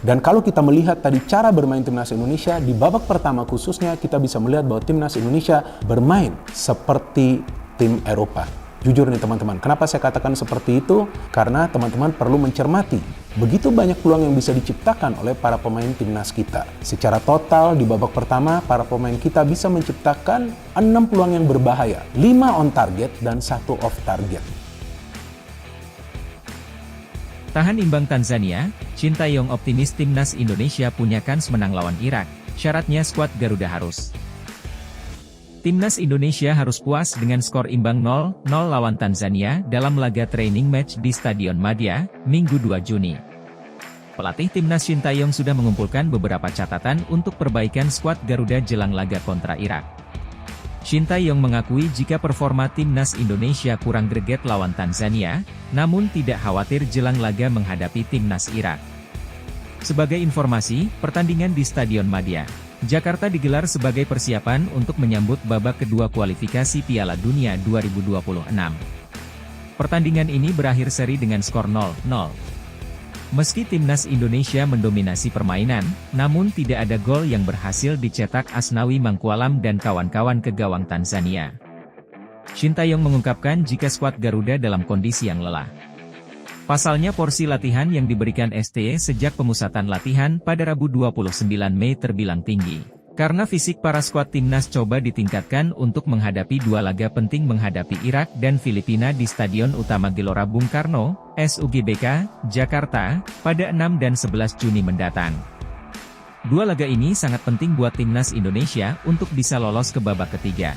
Dan kalau kita melihat tadi cara bermain timnas Indonesia, di babak pertama khususnya kita bisa melihat bahwa timnas Indonesia bermain seperti tim Eropa. Jujur nih teman-teman, kenapa saya katakan seperti itu? Karena teman-teman perlu mencermati begitu banyak peluang yang bisa diciptakan oleh para pemain timnas kita. Secara total di babak pertama, para pemain kita bisa menciptakan 6 peluang yang berbahaya, 5 on target dan 1 off target. Tahan imbang Tanzania, Shin Tae-yong optimis timnas Indonesia punya kans menang lawan Irak, syaratnya skuad Garuda harus. Timnas Indonesia harus puas dengan skor imbang 0-0 lawan Tanzania dalam laga training match di Stadion Madia, Minggu 2 Juni. Pelatih timnas Shin Tae-yong sudah mengumpulkan beberapa catatan untuk perbaikan skuad Garuda jelang laga kontra Irak. Shin Tae-yong mengakui jika performa timnas Indonesia kurang greget lawan Tanzania, namun tidak khawatir jelang laga menghadapi timnas Irak. Sebagai informasi, pertandingan di Stadion Madia, Jakarta digelar sebagai persiapan untuk menyambut babak kedua kualifikasi Piala Dunia 2026. Pertandingan ini berakhir seri dengan skor 0-0. Meski timnas Indonesia mendominasi permainan, namun tidak ada gol yang berhasil dicetak Asnawi Mangkualam dan kawan-kawan ke gawang Tanzania. Shin Tae-yong mengungkapkan jika skuad Garuda dalam kondisi yang lelah. Pasalnya porsi latihan yang diberikan STY sejak pemusatan latihan pada Rabu 29 Mei terbilang tinggi. Karena fisik para skuad timnas coba ditingkatkan untuk menghadapi 2 laga penting menghadapi Irak dan Filipina di Stadion Utama Gelora Bung Karno, SUGBK, Jakarta, pada 6 dan 11 Juni mendatang. 2 laga ini sangat penting buat timnas Indonesia untuk bisa lolos ke babak ketiga.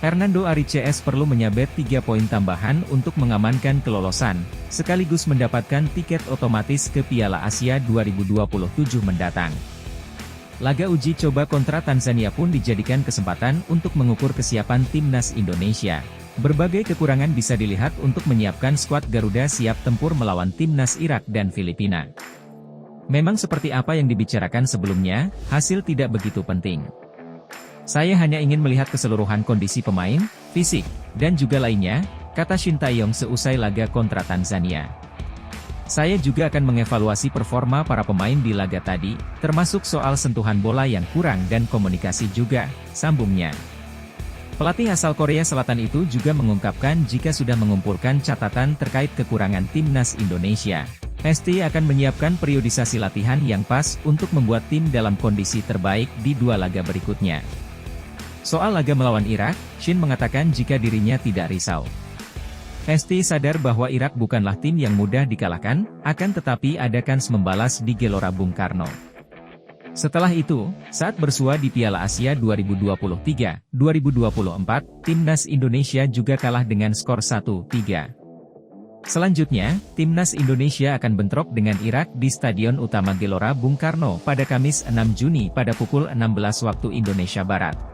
Hernando Ariches perlu menyabet 3 poin tambahan untuk mengamankan kelolosan, sekaligus mendapatkan tiket otomatis ke Piala Asia 2027 mendatang. Laga uji coba kontra Tanzania pun dijadikan kesempatan untuk mengukur kesiapan timnas Indonesia. Berbagai kekurangan bisa dilihat untuk menyiapkan skuad Garuda siap tempur melawan timnas Irak dan Filipina. Memang seperti apa yang dibicarakan sebelumnya, hasil tidak begitu penting. Saya hanya ingin melihat keseluruhan kondisi pemain, fisik, dan juga lainnya, kata Shin Tae-yong seusai laga kontra Tanzania. Saya juga akan mengevaluasi performa para pemain di laga tadi, termasuk soal sentuhan bola yang kurang dan komunikasi juga, sambungnya. Pelatih asal Korea Selatan itu juga mengungkapkan jika sudah mengumpulkan catatan terkait kekurangan timnas Indonesia. STY akan menyiapkan periodisasi latihan yang pas untuk membuat tim dalam kondisi terbaik di 2 laga berikutnya. Soal laga melawan Irak, Shin mengatakan jika dirinya tidak risau. STY sadar bahwa Irak bukanlah tim yang mudah dikalahkan, akan tetapi ada kans membalas di Gelora Bung Karno. Setelah itu, saat bersua di Piala Asia 2023-2024, timnas Indonesia juga kalah dengan skor 1-3. Selanjutnya, timnas Indonesia akan bentrok dengan Irak di Stadion Utama Gelora Bung Karno pada Kamis 6 Juni pada pukul 16 waktu Indonesia Barat.